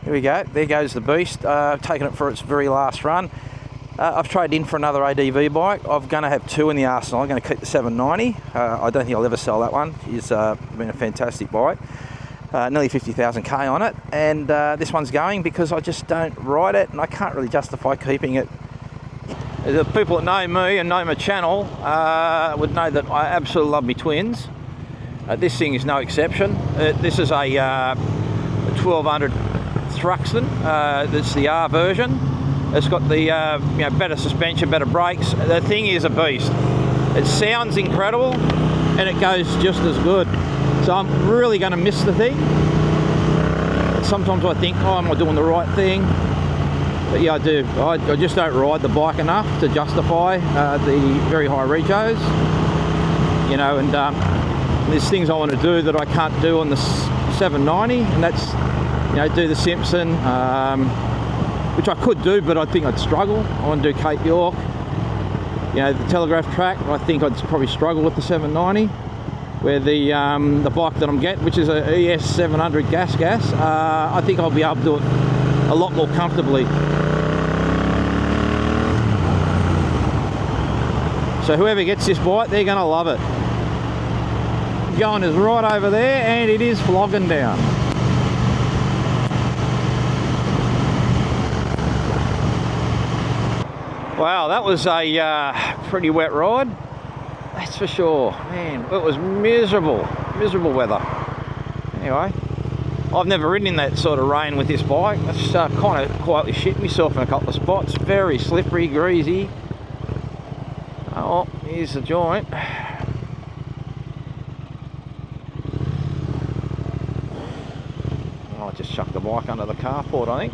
Here we go. There goes the beast. I've taken it for its very last run. I've traded in for another ADV bike. I'm going to have two in the arsenal. I'm going to keep the 790. I don't think I'll ever sell that one. It's been a fantastic bike. Nearly 50,000 K on it. And this one's going because I just don't ride it and I can't really justify keeping it. The people that know me and know my channel would know that I absolutely love my twins. This thing is no exception. This is a 1200 Thruxton. That's the R version. It's got the better suspension, better brakes. The thing is a beast. It sounds incredible and it goes just as good. So I'm really going to miss the thing. Sometimes I think, oh, am I doing the right thing? But yeah, I do. I just don't ride the bike enough to justify the very high regos. You know, and there's things I want to do that I can't do on the 790, and that's, do the Simpson, which I could do, but I think I'd struggle. I want to do Cape York, the Telegraph track. I think I'd probably struggle with the 790. Where the bike that I'm getting, which is a es700 Gasgas, I think I'll be able to do it a lot more comfortably. So whoever gets this bike, they're going to love it. Going is right over there, and it is flogging down. Wow, that was a pretty wet ride. That's for sure. Man, it was miserable weather. Anyway, I've never ridden in that sort of rain with this bike. I just kind of quietly shit myself in a couple of spots. Very slippery, greasy. Oh, here's the joint. I just chucked the bike under the carport, I think.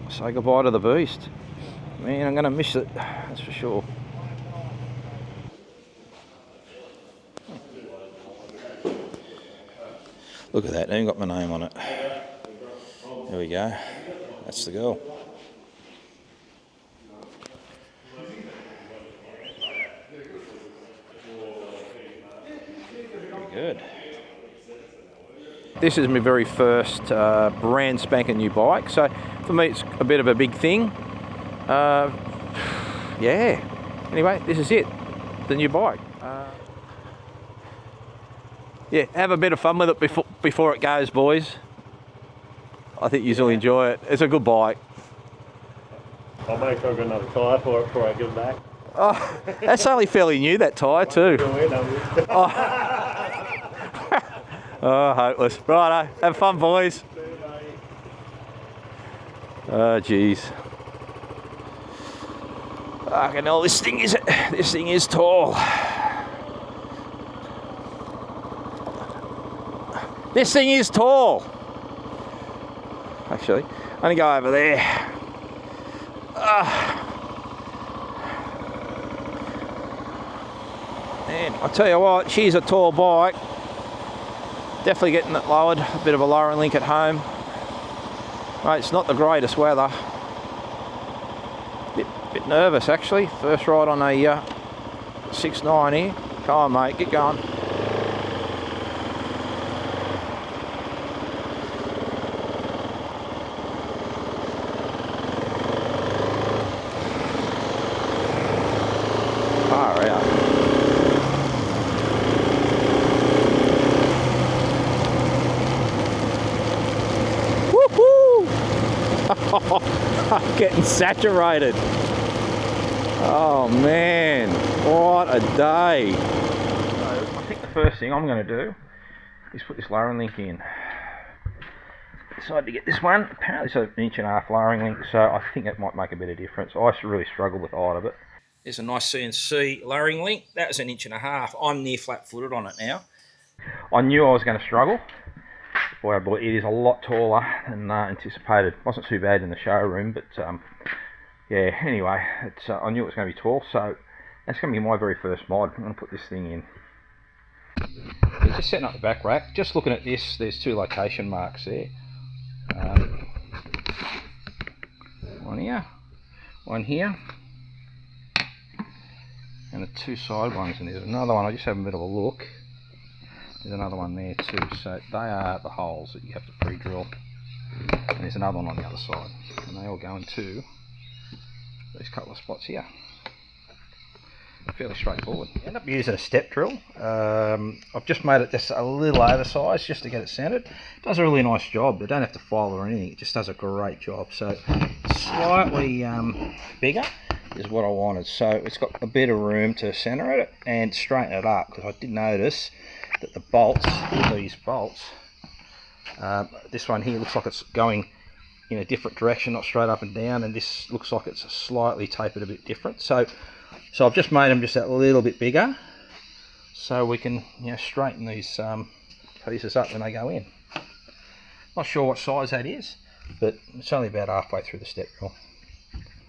Say goodbye to the beast. Man, I'm going to miss it, that's for sure. Look at that, I even got my name on it. There we go. That's the girl. Pretty good. This is my very first brand spanking new bike, so for me it's a bit of a big thing. Yeah. Anyway, this is it, the new bike. Yeah, have a bit of fun with it before it goes, boys. I think you'll enjoy it. It's a good bike. I'll make sure I've got another tyre for it before I give it back. Oh, that's only fairly new, that tyre too. Oh, hopeless. Righto, have fun, boys. Oh, jeez. Fucking hell, this thing is tall. This thing is tall. Actually, I'm gonna go over there. Man, I'll tell you what, she's a tall bike. Definitely getting it lowered, a bit of a lowering link at home. Right, it's not the greatest weather. Bit nervous actually. First ride on a 690. Come on mate, get going. Far out. I'm getting saturated. Oh man, what a day. So I think the first thing I'm going to do is put this lowering link in. Decided to get this one. Apparently it's an 1.5-inch lowering link, so I think it might make a bit of difference. I really struggle with either of it. There's a nice CNC lowering link. That was 1.5 inches. I'm near flat-footed on it now. I knew I was going to struggle. Boy, it is a lot taller than anticipated. Wasn't too bad in the showroom, but yeah, anyway, I knew it was going to be tall, so that's going to be my very first mod. I'm going to put this thing in. Just setting up the back rack. Just looking at this, there's 2 location marks there. One here, one here, and the two side ones, and there's another one. I just have a bit of a look. There's another one there too, so they are the holes that you have to pre-drill, and there's another one on the other side, and they all go into these couple of spots here. Fairly straightforward. End up using a step drill. I've just made it just a little oversized just to get it centered. It does a really nice job. They don't have to file or anything. It just does a great job. So slightly bigger is what I wanted. So it's got a bit of room to center it and straighten it up, because I did notice that the bolts, these bolts, this one here looks like it's going in a different direction, not straight up and down, and this looks like it's slightly tapered a bit different. So I've just made them just a little bit bigger, so we can, you know, straighten these pieces up when they go in. Not sure what size that is, but it's only about halfway through the step drill.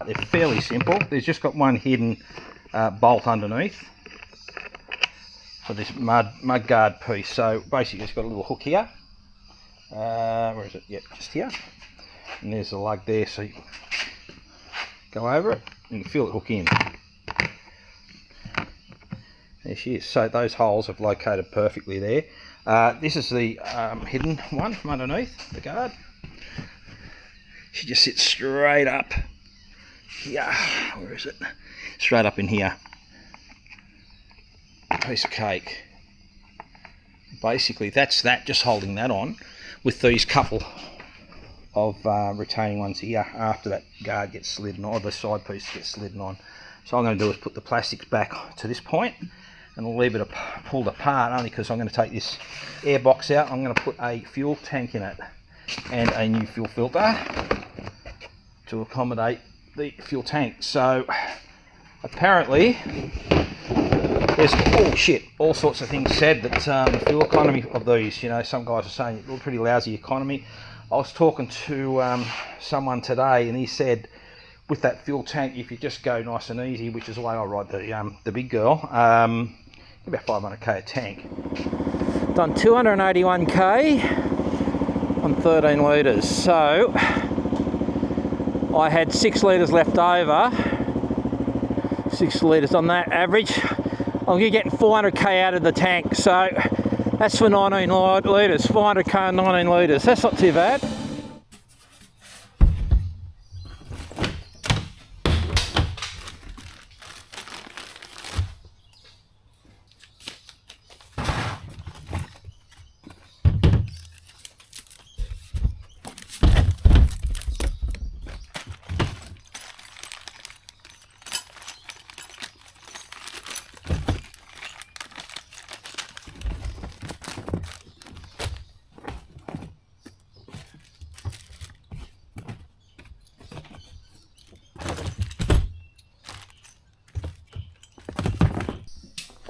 They're fairly simple. There's just got one hidden bolt underneath for this mud guard piece. So basically it's got a little hook here. Where is it? Yep, just here. And there's the lug there, so you go over it and you feel it hook in. There she is. So those holes have located perfectly there. This is the hidden one from underneath the guard. She just sits straight up here. Where is it? Straight up in here. Piece of cake. Basically that's that, just holding that on with these couple of retaining ones here after that guard gets slidden on, or the side piece gets slidden on. So all I'm going to do is put the plastics back to this point and leave it pulled apart, only because I'm going to take this air box out. I'm going to put a fuel tank in it and a new fuel filter to accommodate the fuel tank. So apparently there's all sorts of things said that the fuel economy of these, you know, some guys are saying it's a pretty lousy economy. I was talking to someone today, and he said with that fuel tank, if you just go nice and easy, which is the way I ride the big girl, about 500k a tank. Done 281k on 13 litres. So I had 6 litres left over. 6 litres on that average. I'm getting 400k out of the tank. So that's for 19 litres. 400k on 19 litres. That's not too bad.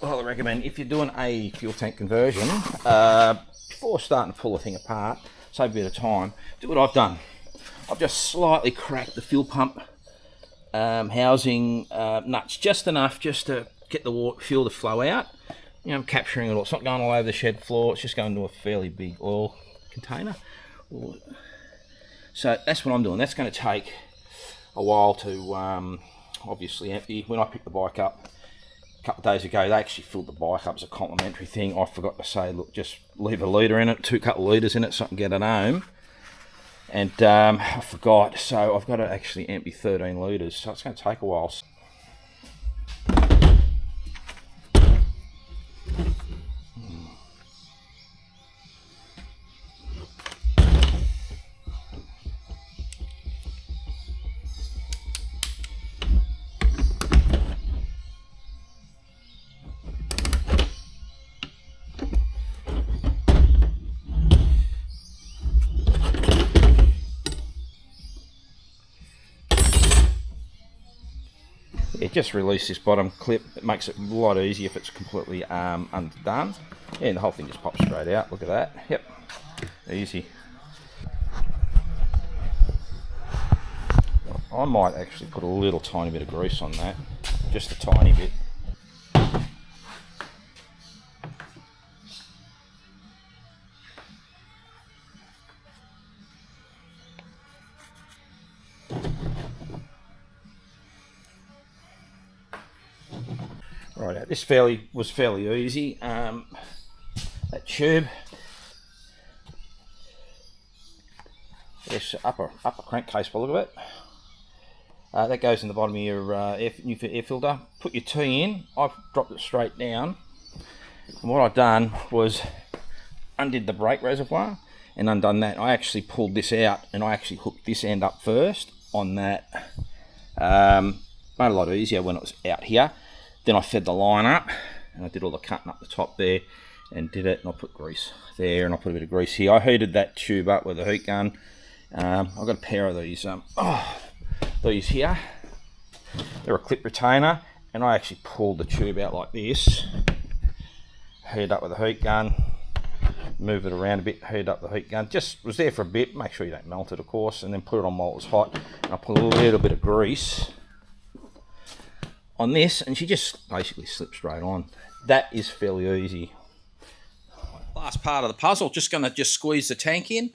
Well, I recommend if you're doing a fuel tank conversion, before starting to pull the thing apart, save a bit of time, do what I've done. I've just slightly cracked the fuel pump housing nuts just enough just to get the fuel to flow out. You know, I'm capturing it all. It's not going all over the shed floor, it's just going to a fairly big oil container. So that's what I'm doing. That's going to take a while to obviously empty. When I picked the bike up a couple of days ago, they actually filled the bike up as a complimentary thing. I forgot to say, look, just leave a litre in it, 2 couple of litres in it so I can get it home. And I forgot, so I've got to actually empty 13 litres, so it's going to take a while. Just release this bottom clip. It makes it a lot easier if it's completely undone. Yeah, and the whole thing just pops straight out. Look at that. Yep, easy. I might actually put a little tiny bit of grease on that, just a tiny bit. this was fairly easy. That tube, this upper crankcase by the look of it, that goes in the bottom of your air filter. Put your tea in. I've dropped it straight down, and what I've done was undid the brake reservoir and undone that. I actually pulled this out and I actually hooked this end up first on that. Made it a lot easier when it was out here. Then I fed the line up and I did all the cutting up the top there and did it, and I put grease there and I put a bit of grease here. I heated that tube up with a heat gun. I've got a pair of these these here. They're a clip retainer, and I actually pulled the tube out like this, heat up with a heat gun, move it around a bit, heat up the heat gun, just was there for a bit, make sure you don't melt it of course, and then put it on while it was hot, and I put a little bit of grease on this, and she just basically slipped straight on. That is fairly easy. Last part of the puzzle, just going to squeeze the tank in.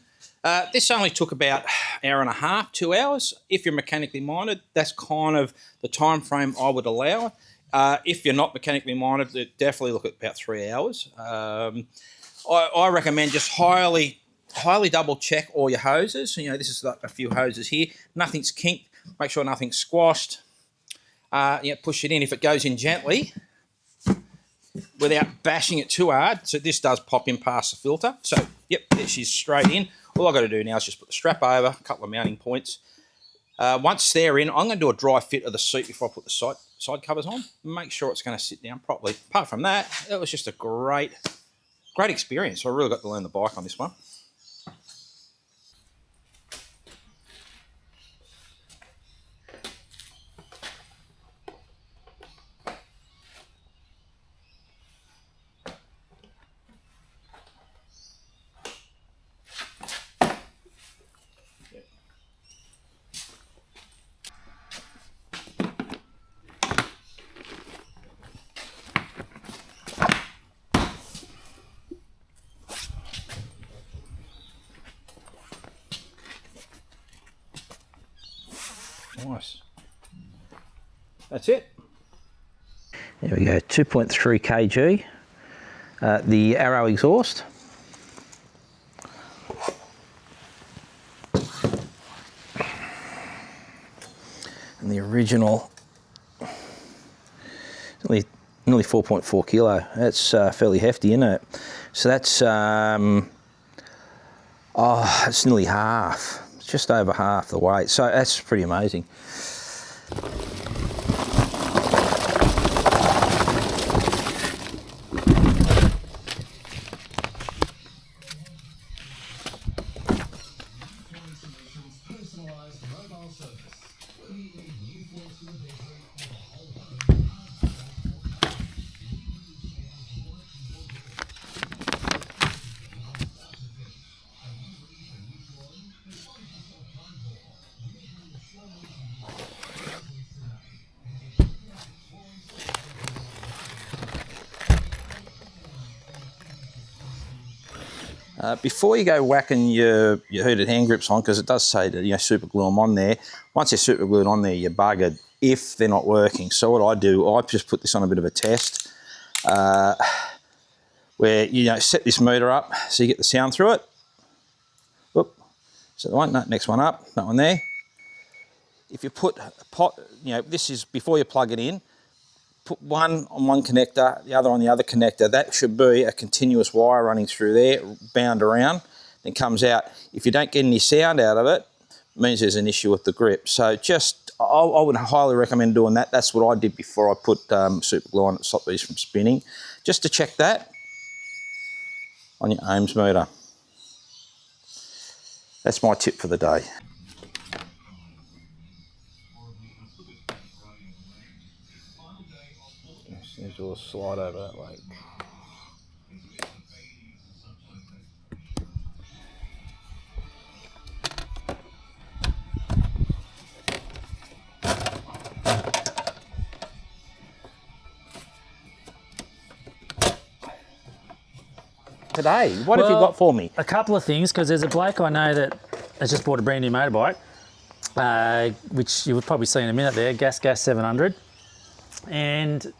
This only took about an hour and a half, 2 hours. If you're mechanically minded, that's kind of the time frame I would allow. If you're not mechanically minded, definitely look at about 3 hours. I recommend just highly double check all your hoses. You know, this is like a few hoses here. Nothing's kinked. Make sure nothing's squashed. Push it in. If it goes in gently, without bashing it too hard, so this does pop in past the filter. So, yep, there she's straight in. All I've got to do now is just put the strap over, a couple of mounting points. Once they're in, I'm going to do a dry fit of the seat before I put the side covers on. Make sure it's going to sit down properly. Apart from that, it was just a great experience. I really got to learn the bike on this one. Nice. That's it. There we go, 2.3 kg. The Arrow exhaust. And the original, nearly 4.4 kilo. That's fairly hefty, isn't it? So that's, it's nearly half. Just over half the weight, so that's pretty amazing. Before you go whacking your heated hand grips on, because it does say to super glue them on there. Once you're super glued on there, you're buggered if they're not working. So what I do, I just put this on a bit of a test, where set this meter up so you get the sound through it. Whoop. So the one, next one up, that one there. If you put a pot, this is before you plug it in. Put one on one connector, the other on the other connector. That should be a continuous wire running through there, bound around, then comes out. If you don't get any sound out of it, it means there's an issue with the grip. So I would highly recommend doing that. That's what I did before I put super glue on it to stop these from spinning. Just to check that on your ohms meter. That's my tip for the day. We'll slide over that way. Today, what have you got for me? A couple of things, because there's a bloke I know that has just bought a brand new motorbike, which you would probably see in a minute there, Gasgas 700, and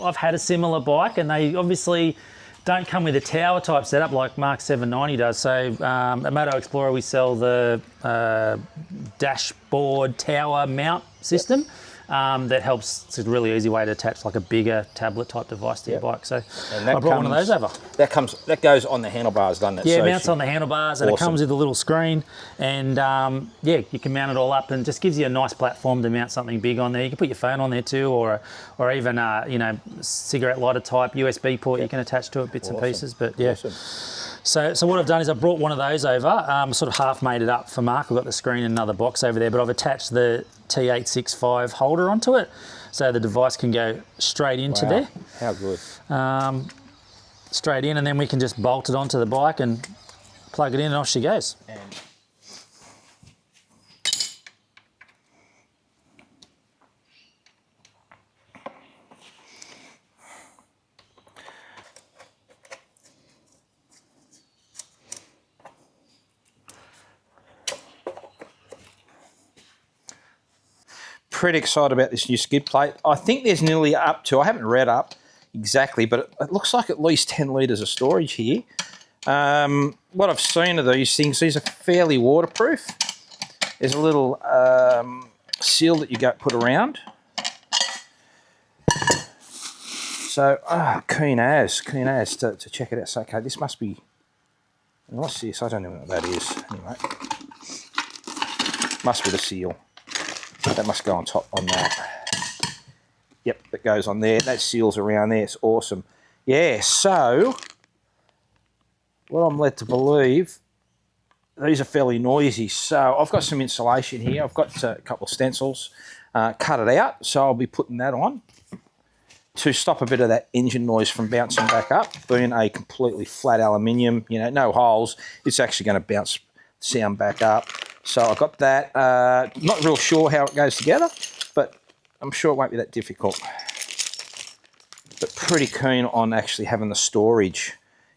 I've had a similar bike, and they obviously don't come with a tower type setup like Mark 790 does. So at Moto Explorer, we sell the dashboard tower mount system. That helps. It's a really easy way to attach like a bigger tablet type device to your bike. So I brought one of those over. That goes on the handlebars, doesn't it? Yeah, so it mounts on the handlebars, and it comes with a little screen, and yeah, you can mount it all up, and just gives you a nice platform to mount something big on there. You can put your phone on there too, or even you know, cigarette lighter type USB port you can attach to it, bits and pieces. But yeah. So what I've done is I brought one of those over, sort of half made it up for Mark. I've got the screen and another box over there, but I've attached the T865 holder onto it, so the device can go straight into there. How good. Straight in, and then we can just bolt it onto the bike and plug it in, and off she goes. Pretty excited about this new skid plate. I think there's nearly up to, I haven't read up exactly, but it looks like at least 10 litres of storage here. What I've seen of these things, these are fairly waterproof. There's a little seal that you put around. So, keen as to check it out. So, okay, this must be, what's this? I don't know what that is. Anyway, must be the seal. That must go on top on that. Yep, that goes on there. That seals around there. It's awesome. Yeah, so what I'm led to believe, these are fairly noisy. So I've got some insulation here. I've got a couple of stencils. Cut it out. So I'll be putting that on to stop a bit of that engine noise from bouncing back up. Being a completely flat aluminium, you know, no holes, it's actually going to bounce sound back up. So I've got that. Not real sure how it goes together, but I'm sure it won't be that difficult. But pretty keen on actually having the storage.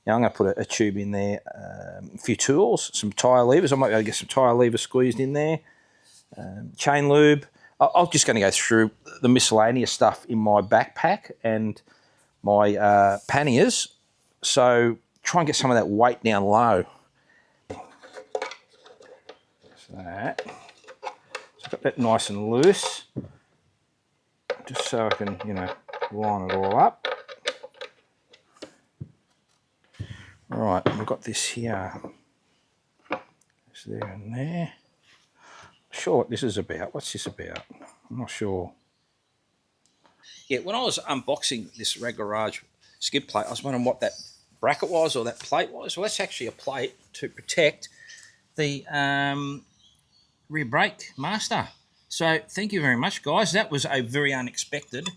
Now I'm going to put a tube in there, a few tools, some tyre levers. I might be able to get some tyre levers squeezed in there. Chain lube. I'm just going to go through the miscellaneous stuff in my backpack and my panniers. So try and get some of that weight down low. That. So I've got that nice and loose, just so I can, you know, line it all up. All right, we've got this here. It's there and there. Not sure what this is about. What's this about? I'm not sure. Yeah, when I was unboxing this Reg Garage skid plate, I was wondering what that bracket was or that plate was. Well, that's actually a plate to protect the rear brake master. So thank you very much, guys. That was a very unexpected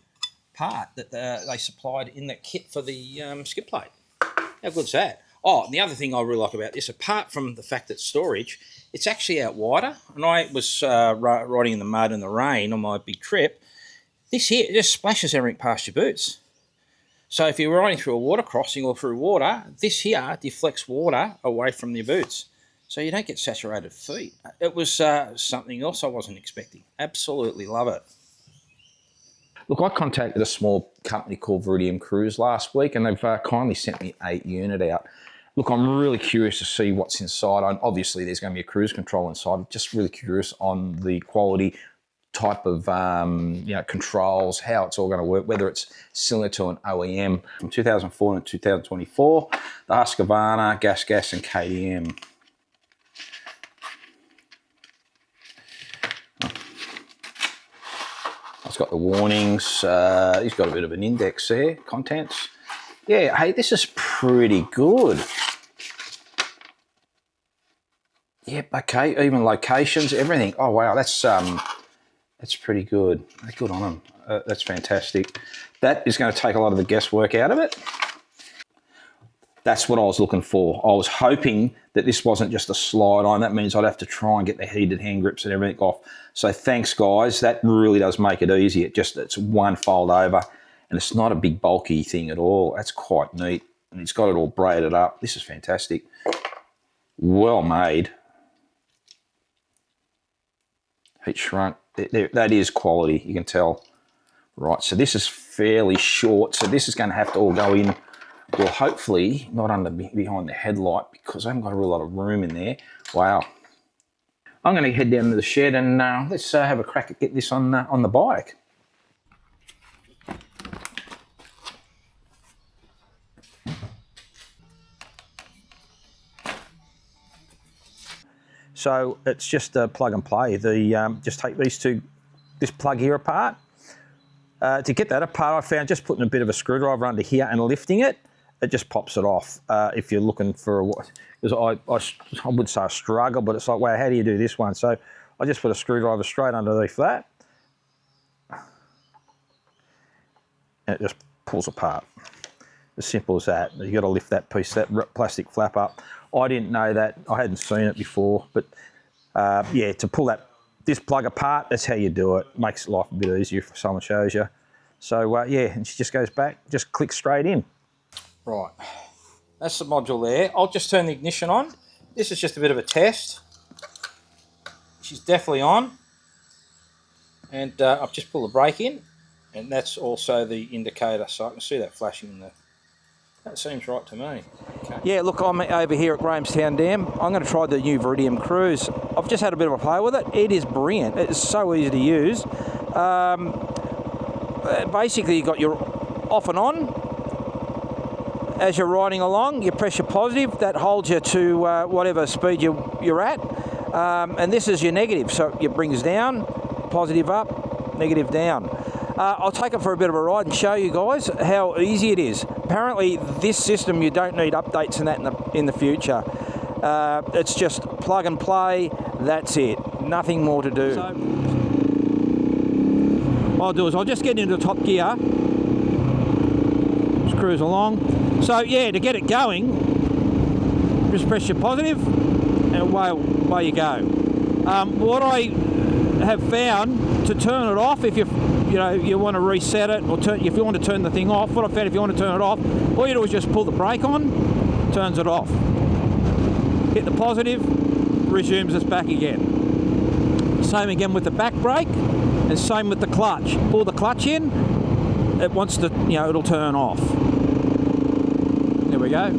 part that they supplied in the kit for the skid plate. How good's that? Oh, and the other thing I really like about this, apart from the fact that storage, it's actually out wider. And I was riding in the mud and the rain on my big trip. This here, it just splashes everything past your boots. So if you're riding through a water crossing or through water, this here deflects water away from your boots, so you don't get saturated feet. It was something else I wasn't expecting. Absolutely love it. Look, I contacted a small company called Viridium Cruise last week, and they've kindly sent me a unit out. Look, I'm really curious to see what's inside. Obviously, there's going to be a cruise control inside. I'm just really curious on the quality, type of you know, controls, how it's all going to work, whether it's similar to an OEM. From 2004 to 2024, the Husqvarna, Gasgas and KTM. It's got the warnings. He's got a bit of an index there, contents. Yeah, hey, this is pretty good. Yep, okay, even locations, everything. Oh wow, that's pretty good. Good on them. That's fantastic. That is going to take a lot of the guesswork out of it. That's what I was looking for. I was hoping that this wasn't just a slide on. That means I'd have to try and get the heated hand grips and everything off. So thanks, guys. That really does make it easy. It's one fold over, and it's not a big bulky thing at all. That's quite neat. And it's got it all braided up. This is fantastic. Well made. Heat shrunk. That is quality, you can tell. Right, so this is fairly short, so this is going to have to all go in, well, hopefully not under behind the headlight because I haven't got a real lot of room in there. Wow. I'm going to head down to the shed and let's have a crack at get this on the bike. So it's just a plug and play. Just take this plug here apart. To get that apart, I found just putting a bit of a screwdriver under here and lifting it, it just pops it off. If you're looking for because I would say a struggle, but it's like, wow, how do you do this one? So I just put a screwdriver straight underneath that, and it just pulls apart. As simple as that. You've got to lift that piece, that plastic flap up. I didn't know that. I hadn't seen it before, but yeah, to pull this plug apart, that's how you do it. Makes life a bit easier if someone shows you. So yeah, and she just goes back, just clicks straight in. Right, that's the module there. I'll just turn the ignition on. This is just a bit of a test. She's definitely on. And I've just pulled the brake in, and that's also the indicator, so I can see that flashing in there. That seems right to me. Okay. Yeah, look, I'm over here at Grahamstown Dam. I'm going to try the new Viridium Cruise. I've just had a bit of a play with it. It is brilliant. It's so easy to use. Basically, you've got your off and on. As you're riding along, you press your positive. That holds you to whatever speed you're at. And this is your negative. So it brings down, positive up, negative down. I'll take it for a bit of a ride and show you guys how easy it is. Apparently, this system, you don't need updates in that in the future. It's just plug and play, that's it. Nothing more to do. So, what I'll do is I'll just get into top gear. Just cruise along. So yeah, to get it going, just press your positive and away you go. What I have found, to turn it off, if you want to reset it, or if you want to turn the thing off, what I found, if you want to turn it off, all you do is just pull the brake on, turns it off. Hit the positive, resumes us back again. Same again with the back brake, and same with the clutch. Pull the clutch in, it wants to, it'll turn off. There we go.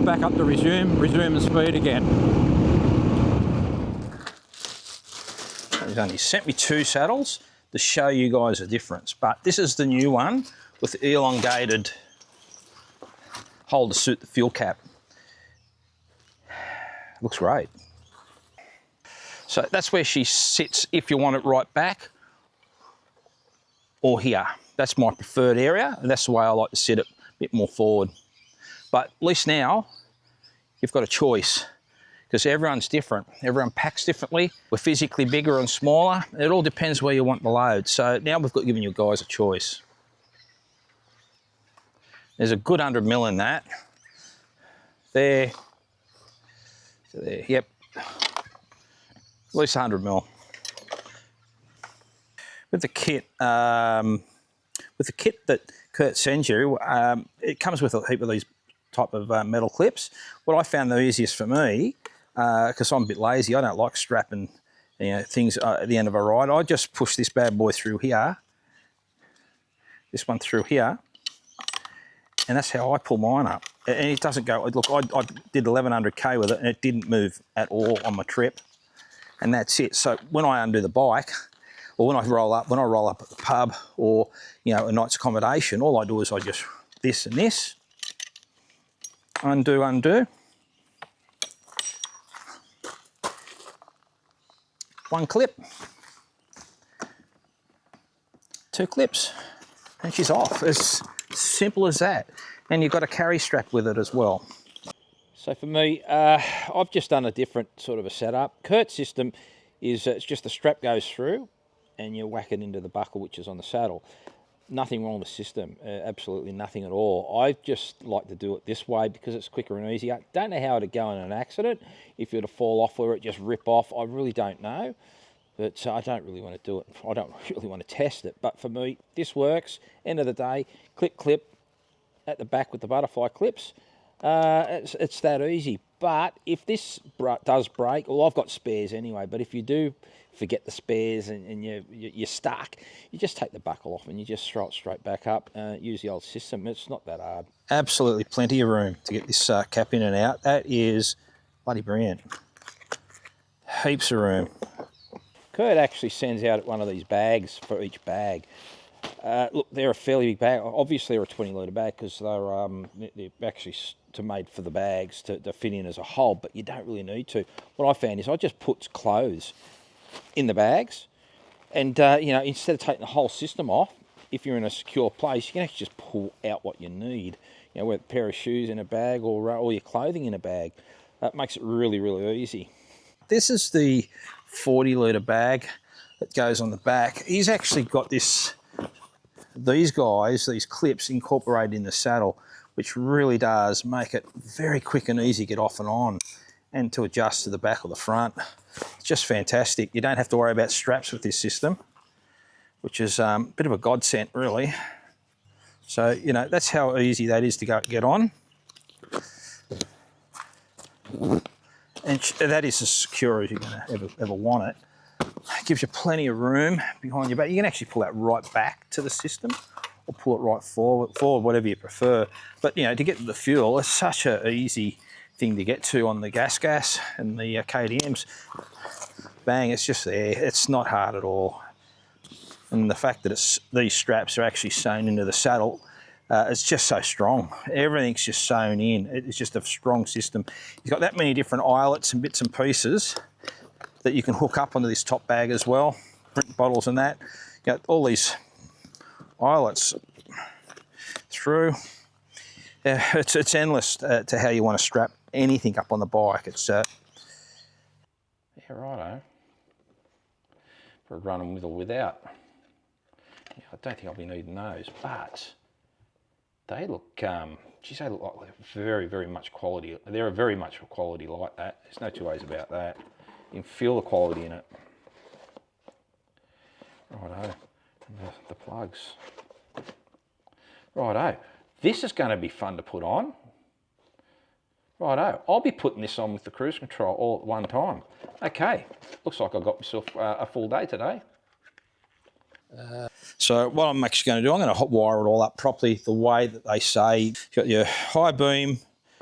Back up to resume the speed again. He's only sent me 2 saddles to show you guys the difference, but this is the new one with the elongated hole to suit the fuel cap. Looks great. So that's where she sits if you want it right back or here. That's my preferred area, and that's the way I like to sit it, a bit more forward. But at least now you've got a choice, because everyone's different. Everyone packs differently. We're physically bigger and smaller. It all depends where you want the load. So now we've got given you guys a choice. There's a good 100 mil in that. There. So there, yep. At least 100 mil. With the kit that Kurt sends you, it comes with a heap of these type of metal clips. What I found the easiest for me, because I'm a bit lazy, I don't like strapping things at the end of a ride. I just push this bad boy through here, this one through here, and that's how I pull mine up. And it doesn't go, look, I did 1100k with it and it didn't move at all on my trip, and that's it. So when I undo the bike, or when I roll up at the pub, or a night's accommodation, all I do is I just this and this, undo, one clip, 2 clips, and she's off. It's simple as that. And you've got a carry strap with it as well. So for me, I've just done a different sort of a setup. Kurt's system is it's just the strap goes through and you whack it into the buckle, which is on the saddle. Nothing wrong with the system, absolutely nothing at all. I just like to do it this way because it's quicker and easier. Don't know how it'd go in an accident, if you were to fall off or it just rip off. I really don't know, but I don't really want to do it. I don't really want to test it, but for me, this works. End of the day, clip at the back with the butterfly clips. It's that easy. But if this does break, well, I've got spares anyway, but if you do forget the spares and you're stuck, you just take the buckle off and you just throw it straight back up, use the old system. It's not that hard. Absolutely plenty of room to get this cap in and out. That is bloody brilliant. Heaps of room. Kurt actually sends out one of these bags for each bag. Look, they're a fairly big bag. Obviously, they're a 20-litre bag because they're actually made for the bags to fit in as a whole, but you don't really need to. What I found is I just put clothes in the bags, and instead of taking the whole system off, if you're in a secure place, you can actually just pull out what you need. With a pair of shoes in a bag or all your clothing in a bag. That makes it really, really easy. This is the 40-litre bag that goes on the back. He's actually got these clips incorporated in the saddle, which really does make it very quick and easy to get off and on and to adjust to the back or the front. It's just fantastic. You don't have to worry about straps with this system, which is a bit of a godsend, really. So, that's how easy that is to get on. And that is as secure as you're going to ever want it. It gives you plenty of room behind your back. You can actually pull that right back to the system or pull it right forward, whatever you prefer. But, to get to the fuel, it's such an easy thing to get to on the Gasgas and the KTMs. Bang, it's just there. It's not hard at all. And the fact that these straps are actually sewn into the saddle, it's just so strong. Everything's just sewn in. It's just a strong system. You've got that many different eyelets and bits and pieces that you can hook up onto this top bag as well. Drink bottles and that. You got all these eyelets through. It's endless to how you want to strap anything up on the bike. It's yeah, righto. For running with or without. Yeah, I don't think I'll be needing those, but they look, geez, they look like very, very much quality. They're very much a quality like that. There's no two ways about that. You can feel the quality in it. Righto, and the plugs. Righto, this is going to be fun to put on. Righto, I'll be putting this on with the cruise control all at one time. Okay, looks like I've got myself a full day today. So what I'm actually going to do, I'm going to hot wire it all up properly the way that they say. You've got your high beam,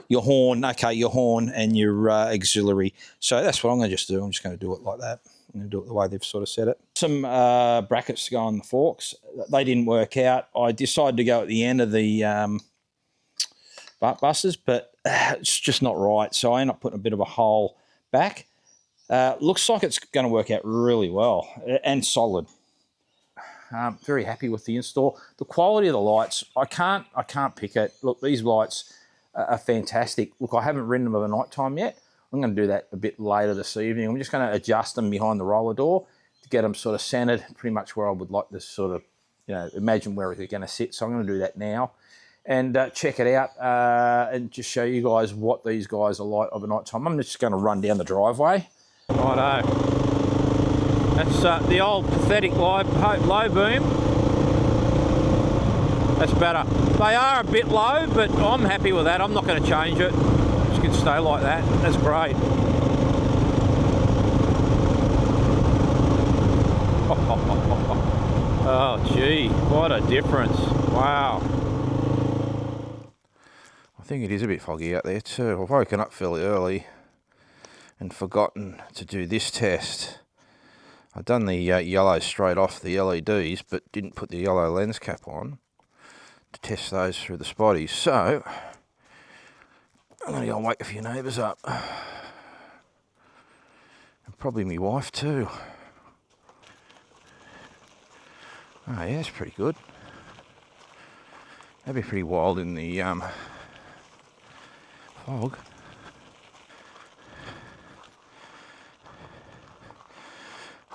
your horn, and your auxiliary. So that's what I'm going to just do. I'm just going to do it like that. I'm going to do it the way they've sort of set it. Some brackets to go on the forks. They didn't work out. I decided to go at the end of the butt busters, but it's just not right. So I end up putting a bit of a hole back. Looks like it's going to work out really well and solid. Very happy with the install. The quality of the lights, I can't pick it. Look, these lights are fantastic. Look, I haven't ridden them at night time yet. I'm going to do that a bit later this evening. I'm just going to adjust them behind the roller door to get them sort of centered pretty much where I would like to sort of, imagine where they're going to sit. So I'm going to do that now and check it out and just show you guys what these guys are like of a night time. I'm just going to run down the driveway. Righto. That's the old pathetic low boom. That's better. They are a bit low, but I'm happy with that. I'm not going to change it. Just can stay like that. That's great. Oh, gee, what a difference. Wow. I think it is a bit foggy out there too. I've woken up fairly early and forgotten to do this test. I've done the yellow straight off the LEDs, but didn't put the yellow lens cap on to test those through the spotties. So I'm going to go and wake a few neighbours up. And probably my wife too. Oh yeah, that's pretty good. That'd be pretty wild in the fog.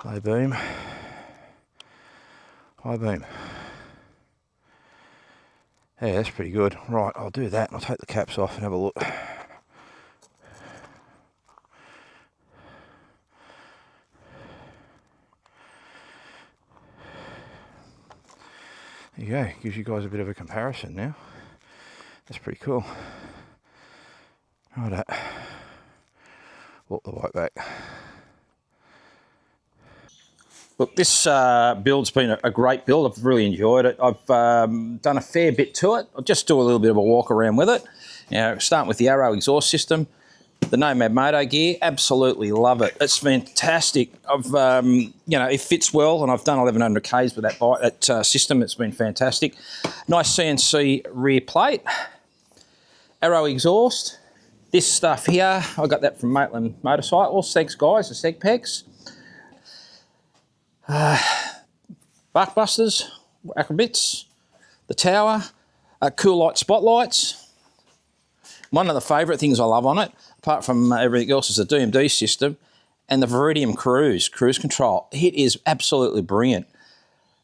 Low beam, high beam. Yeah, that's pretty good. Right, I'll do that and I'll take the caps off and have a look. There you go, gives you guys a bit of a comparison now. That's pretty cool. Right. Walk the bike back. Look, this build's been a great build. I've really enjoyed it. I've done a fair bit to it. I'll just do a little bit of a walk around with it. Starting with the Arrow exhaust system, the Nomad Moto gear, absolutely love it. It's fantastic. I've, it fits well, and I've done 1100 Ks with that bike, that system. It's been fantastic. Nice CNC rear plate, Arrow exhaust. This stuff here, I got that from Maitland Motorcycles. Thanks, guys, the Seg Pegs. Barkbusters, Acrobits, the tower, cool light spotlights. One of the favourite things I love on it, apart from everything else, is the DMD system and the Viridium cruise control. It is absolutely brilliant.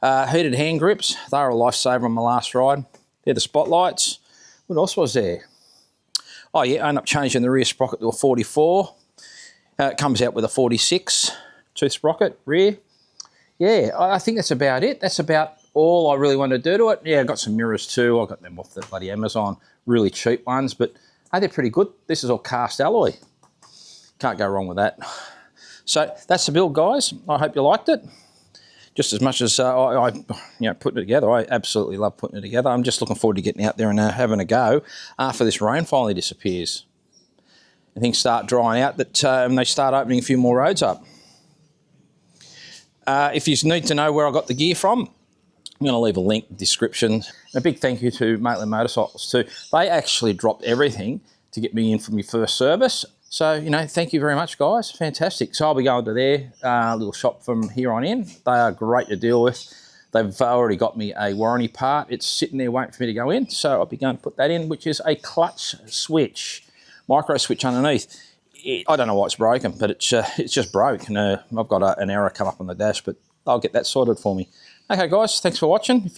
Heated hand grips, they were a lifesaver on my last ride. They're the spotlights. What else was there? Oh yeah, I ended up changing the rear sprocket to a 44. It comes out with a 46 tooth sprocket rear. Yeah, I think that's about it. That's about all I really wanted to do to it. Yeah, I got some mirrors too. I got them off the bloody Amazon, really cheap ones, but hey, they're pretty good. This is all cast alloy. Can't go wrong with that. So that's the build, guys. I hope you liked it. Just as much as I putting it together, I absolutely love putting it together. I'm just looking forward to getting out there and having a go after this rain finally disappears and things start drying out, and they start opening a few more roads up. If you need to know where I got the gear from, I'm going to leave a link in the description. And a big thank you to Maitland Motorcycles too. They actually dropped everything to get me in for my first service. So, thank you very much, guys. Fantastic. So I'll be going to their little shop from here on in. They are great to deal with. They've already got me a warranty part. It's sitting there waiting for me to go in. So I'll be going to put that in, which is a clutch switch, micro switch underneath. I don't know why it's broken, but it's just broke. And I've got an error come up on the dash, but I'll get that sorted for me. Okay, guys, thanks for watching.